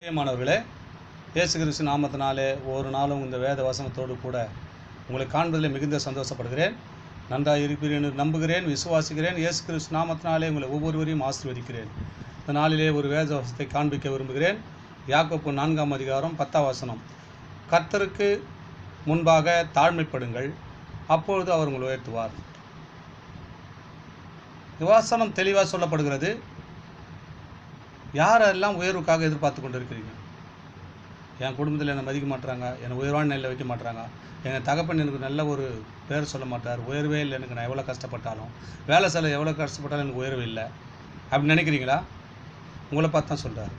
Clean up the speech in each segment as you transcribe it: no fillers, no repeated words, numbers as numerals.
மாணவர்களே, இயேசு கிறிஸ்து நாமத்தினாலே ஒரு நாளும் இந்த வேத வசனத்தோடு கூட உங்களை காண்பதில் மிகுந்த சந்தோஷப்படுகிறேன். நன்றாக இருப்பீர்கள் என்று நம்புகிறேன், விசுவாசிக்கிறேன். இயேசு கிறிஸ்து நாமத்தினாலே உங்களை ஒவ்வொருவரையும் ஆசீர்வதிக்கிறேன். இந்த நாளிலே ஒரு வேத வசனத்தை காண்பிக்க விரும்புகிறேன். யாக்கோப்பு 4ஆம் அதிகாரம் 10ஆம் வசனம். கர்த்தருக்கு முன்பாக தாழ்மைப்படுங்கள், அப்பொழுது அவர் உங்களை உயர்த்துவார். வசனம் தெளிவாக சொல்லப்படுகிறது. யாரெல்லாம் உயர்வுக்காக எதிர்பார்த்து கொண்டு இருக்கிறீங்க? என் குடும்பத்தில் என்னை மதிக்க மாட்டாங்க, என்னை உயர்வான நிலையில் வைக்க மாட்டாங்க, எங்கள் தகப்பன் எனக்கு நல்ல ஒரு பேர் சொல்ல மாட்டார், உயர்வே இல்லை, எனக்கு நான் எவ்வளோ கஷ்டப்பட்டாலும், வேலை செலவு எவ்வளோ கஷ்டப்பட்டாலும் எனக்கு உயர்வு இல்லை அப்படின்னு நினைக்கிறீங்களா? உங்களை பார்த்து தான் சொல்கிறார்.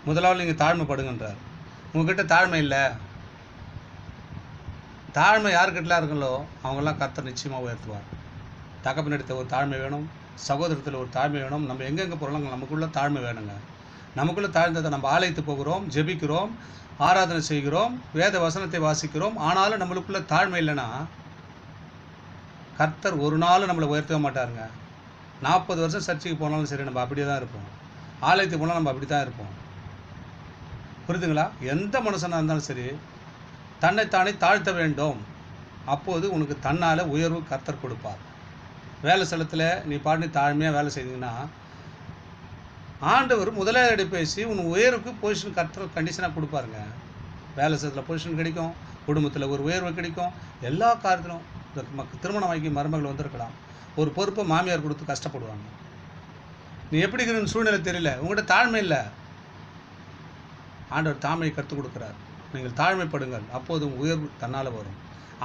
முதலாவது நீங்கள் தாழ்மைப்படுங்கன்றார். உங்கள்கிட்ட தாழ்மை இல்லை. தாழ்மை யாருக்கிட்டலாம் இருக்குங்களோ அவங்கெல்லாம் கர்த்தர் நிச்சயமாக உயர்த்துவார். தகப்பன் எடுத்த ஒரு தாழ்மை வேணும், சகோதரத்தில் ஒரு தாழ்மை வேணும். நம்ம எங்கெங்கே போகிறோம் நமக்குள்ளே தாழ்மை வேணுங்க. நமக்குள்ளே தாழ்ந்ததை நம்ம ஆலயத்துக்கு போகிறோம், ஜெபிக்கிறோம், ஆராதனை செய்கிறோம், வேத வசனத்தை வாசிக்கிறோம். ஆனாலும் நம்மளுக்குள்ளே தாழ்மை இல்லைன்னா கர்த்தர் ஒரு நாளும் நம்மளை உயர்த்தவே மாட்டாருங்க. 40 வருஷம் சர்ச்சைக்கு போனாலும் சரி, நம்ம அப்படியே தான் இருப்போம். ஆலயத்துக்கு போனாலும் நம்ம அப்படி தான் இருப்போம். புரியுதுங்களா? எந்த மனுஷனாக இருந்தாலும் சரி, தன்னைத்தானே தாழ்த்த வேண்டும். அப்போது உனக்கு தன்னால் உயர்வு கர்த்தர் கொடுப்பார். வேலை ஸ்தலத்தில் நீ பாட்டு தாழ்மையாக வேலை செய்தீங்கன்னா ஆண்டவர் முதலாளி பேசி உன் உயர்வுக்கு பொசிஷன் கர்த்தர் கண்டிஷனாக கொடுப்பாருங்க. வேலை ஸ்தலத்தில் பொசிஷன் கிடைக்கும், குடும்பத்தில் ஒரு உயர்வு கிடைக்கும், எல்லா காரியத்திலும். திருமணம் வாங்கி மருமகள் வந்திருக்கலாம், ஒரு பொறுப்பை மாமியார் கொடுத்து கஷ்டப்படுவாங்க. நீ எப்படி இருக்கிறன்னு சூழ்நிலை தெரியல, உங்கள்கிட்ட தாழ்மை இல்லை. ஆண்டவர் தாழ்மையை கற்றுக் கொடுக்குறார். நீங்கள் தாழ்மைப்படுங்கள், அப்போது உங்கள் உயர்வு தன்னால் வரும்.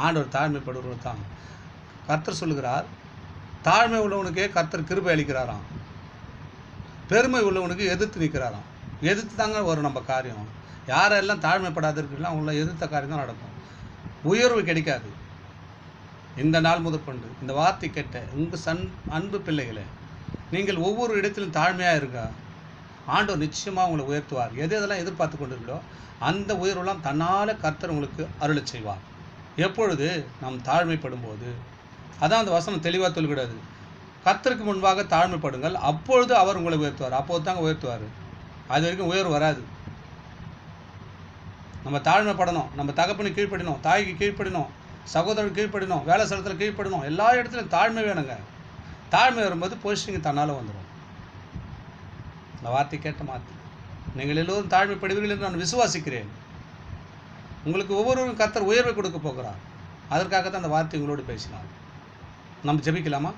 ஆண்டவர் தாழ்மைப்படுவது தான் கர்த்தர் சொல்லுகிறார். தாழ்மை உள்ளவனுக்கே கர்த்தர் கிருபை அளிக்கிறாராம், பெருமை உள்ளவனுக்கு எதிர்த்து நிற்கிறாராம். எதிர்த்து தாங்க வரும் நம்ம காரியம். யாரெல்லாம் தாழ்மைப்படாத இருக்கலாம் அவங்கள எதிர்த்த காரியம் தான் நடக்கும். உயர்வு கிடைக்காது. இந்த நாள் முதற்கொண்டு இந்த வார்த்தை கேட்ட உங்கள் அன்பு பிள்ளைகளே, நீங்கள் ஒவ்வொரு இடத்திலும் தாழ்மையாக இருங்க. ஆண்டவர் நிச்சயமாக உங்களை உயர்த்துவார். எதெல்லாம் எதிர்பார்த்து கொண்டிருக்கிறோ அந்த உயர்வெல்லாம் தன்னால் கர்த்தர் உங்களுக்கு அருளச் செய்வார். எப்பொழுது நாம் தாழ்மைப்படும் போது, அதான் அந்த வசனம் தெளிவாக சொல்கிறது. கர்த்தருக்கு முன்பாக தாழ்மைப்படுங்கள், அப்பொழுது அவர் உங்களை உயர்த்துவார். அப்போது தாங்க உயர்த்துவார். அது வரைக்கும் உயர்வு வராது. நம்ம தாழ்மைப்படணும், நம்ம தகப்பனுக்கு கீழ்ப்படினோம், தாய்க்கு கீழ்ப்படினோம், சகோதரருக்கு கீழ்ப்படினோம், வேலை ஸ்தலத்தில் கீழ்ப்படினோம். எல்லா இடத்துலையும் தாழ்மை வேணுங்க. தாழ்மை வரும்போது பொசிஷனிங் தன்னால் வந்துடும். இந்த வார்த்தை கேட்ட மாற்றி நீங்கள் எல்லோரும் தாழ்மைப்படுவீர்கள் என்று நான் விசுவாசிக்கிறேன். உங்களுக்கு ஒவ்வொருவரும் கர்த்தர் உயர்வை கொடுக்க போகிறார். அதற்காக தான் அந்த வார்த்தை உங்களோடு பேசினார். நம்ம ஜெபிக்கலாமா?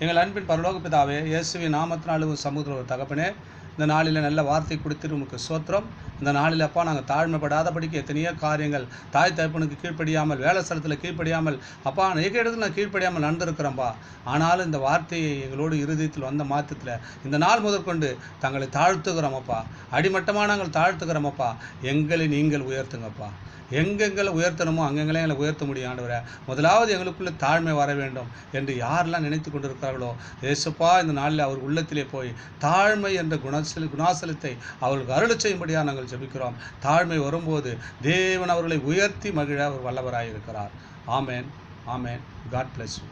எங்கள் அன்பின் பரலோக பிதாவே, இயேசுவின் நாமத்தினாலும் சமுத்திர தகப்பனே, இந்த நாளில் நல்ல வார்த்தை கொடுத்துட்டு உங்களுக்கு ஸ்தோத்திரம். இந்த நாளில் அப்பா நாங்கள் தாழ்மைப்படாதபடிக்கு எத்தனையோ காரியங்கள், தாய் தகப்பனுக்கு கீழ்ப்படியாமல், வேலை ஸ்தலத்தில் கீழ்ப்படியாமல், அப்பா எங்கள் இடத்துல நான் கீழ்ப்படியாமல் நடந்திருக்கிறோம்ப்பா. ஆனாலும் இந்த வார்த்தையை எங்களோடு இருதயத்தில் வந்த மாற்றத்தில் இந்த நாள் முதற்கொண்டு தங்களை தாழ்த்துக்கிறோமப்பா. அடிமட்டமாக நாங்கள் தாழ்த்துக்கிறோமப்பா. எங்களை நீங்கள் உயர்த்துங்கப்பா. எங்கெங்களை உயர்த்தணுமோ அங்கெங்களே எங்களை உயர்த்த முடியும் ஆண்டவரே. முதலாவது எங்களுக்குள்ளே தாழ்மை வர வேண்டும் என்று யாரெல்லாம் நினைத்து கொண்டிருக்கிறார்களோ இயேசுப்பா, இந்த நாளில் அவர் உள்ளத்திலே போய் தாழ்மை என்ற குணாசலத்தை அவர்களுக்கு அருளச் செய்யும்படியாக நாங்கள் ஜெபிக்கிறோம். தாழ்மை வரும்போது தேவன் அவர்களை உயர்த்தி மகிழ அவர் வல்லவராயிருக்கிறார். Amen, amen. God bless you.